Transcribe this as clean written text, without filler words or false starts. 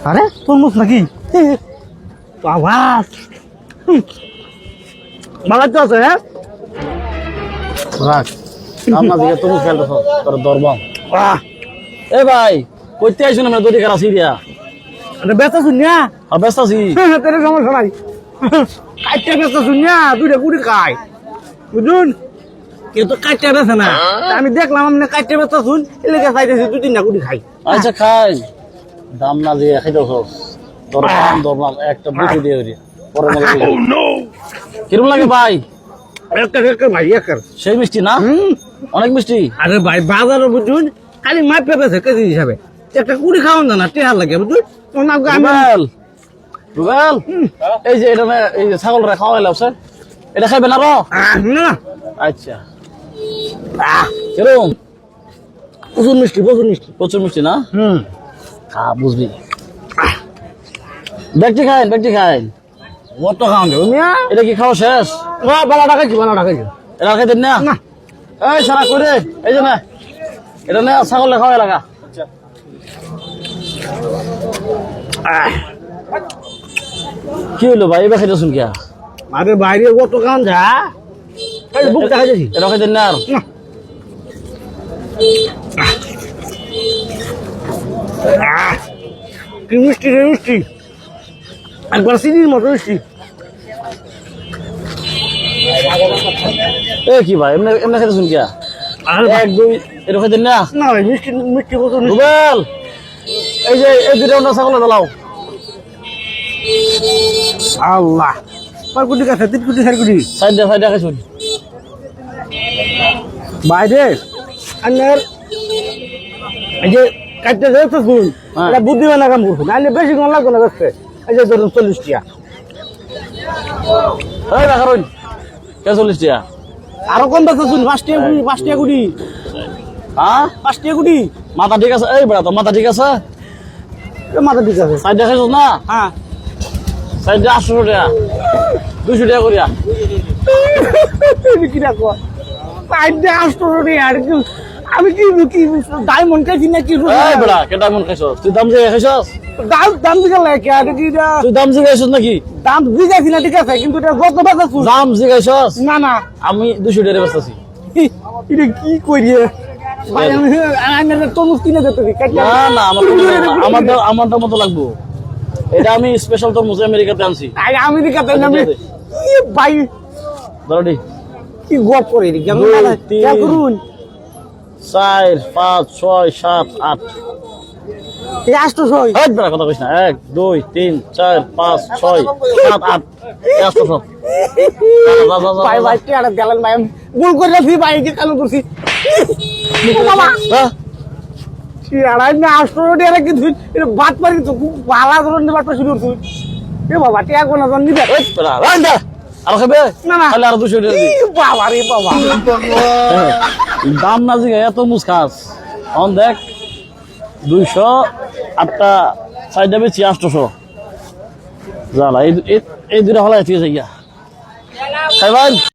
আরে তরমুজ নাকি আওয়াজ ভালো তো আছে হ্যাঁ রাখ আমরা দিকে তরমুজ খেলতে তোর দরবাম বাহ এ ভাই কইতে আইছো না দড়ি কারা সিরিয়া এটা ব্যস্ত শুনিয়া আর ব্যস্ত আছি তোর সমস্যা নাই কাইটা ব্যস্ত শুনিয়া দুইটা কুড়ি খায় বুঝুন কেউ তো কাইটা বেছে না আমি দেখলাম আপনি কাইটা ব্যস্ত শুন এলাকা চাইতেছি দুই তিনটা কুড়ি খাই আচ্ছা খাই দাম না দিয়ে খাইতে দরবাম একটা বুঝে দিয়ে হইরি পরে মনে কিরম লাগে ভাই একটা ভাই একটা সেই মিষ্টি না অনেক মিষ্টি আরে ভাই বাজারে বুঝুন খালি মাপ পেপেছে কেজি হিসাবে একটা কুড়ি খাওয়ান না টেহার লাগে বুঝুন রুবেল রুবেল এই যে এটা এই যে ছাগলরা খাওয়াইলাম স্যার এটা খাইবে না না আচ্ছা কিরম প্রচুর মিষ্টি প্রচুর মিষ্টি না খা বুঝবি ব্যক্তি খাইন কত খাওয়ান দেবো মিয়া এটা কি খাওয়া শেষ বালা টাকাইছি এটা খাইতেন না না এই সারা করে এই যে না এটা না ছাগলে খাওয়া লাগা কি হলো ভাই এবার খাইতেছুন কিয়া আরে বাইরে কত খাওয়ান যা এই বুক দেখা যাচ্ছি এটা খাইতেন না আর কি মিষ্টি রে মিষ্টি একবার চিনির মতো মিষ্টি এ কি ভাই এমনি এমনি খাইতেছুন কিয়া আর এক দুই এটা খাইতেন না না ভাই মিষ্টি মিষ্টি প্রচুর মিষ্টি। রুবেল এই যে এই দুইটা অন্য ছাগলে দলাও আল্লাহ কয় কোটি কাছে 3 কোটি 4 কোটি সাইডে খাইছুন বাইরে আন্নার এই যে কাটতে যাচ্ছে শুন হ্যাঁ। এটা বুদ্ধিমান কাম করছে নাহলে বেশি কোন লাগবে না দেখছে এই যে ধরুন 40 টাকা এই রাখারুন কে 40 টাকা আরো কম বেচা শুন 5 টাকা কোটি হ্যাঁ 5 টাকা কোটি মাথা ঠিক আছে এই বেড়া তো মাথা ঠিক আছে মাথা ঠিক আছে সাইডে খাইছস না হ্যাঁ সাইডে 800 টাকা 200 টাকা করিয়া কি রাখো সাইডে 800 টাকা আর কি আমি কি ডায়মন্ড খাইছি না কি এই বেড়া কেটা মন খাইছস তুই দাম দিয়ে খাইছস দাম দিকে লাগে আর কি তুই দাম দিয়ে খাইছস নাকি দাম দিয়েছি না ঠিক আছে কিন্তু এটা কত বেচা শুন দাম দিয়ে খাইছস না না আমি 200 টাকা বেচতাছি এটা কি করিয়ে ভাই আমি তরমুজ কিনে দিতে না না আমারটা মতো লাগবো এটা আমি স্পেশাল তো মুজে আমেরিকাতে আনছি আমি দিকে আমি ভাই ধরডি কি গপ করে কেমন করুন 4 5 6 7 8 এই 800 এই বেড়া কথা কইছ না 1 2 3 4 5 6 7 8 800 ভাই ভাই টিয়ার গেলেন ভাই ভুল করে রাখছি ভাই কি কালো করছি বাবা টিয়ার না 800 টিয়ার কিন্তু এটা বাত পারি তো খুব ভালো ধরনের বাতটা শুরু করছিস এ বাবা টিয়া কোন জন নিবে এই বেড়া রান্দা আর খাবে না না খালি আর 200 টাকা দি বাবা রে বাবা দাম না জিগা এত মুস খাস অন দেখ 200 আটটা সাইডে বেচি 800 জালা এই দুটা হলাই ঠিক আছে গিয়া খাইবান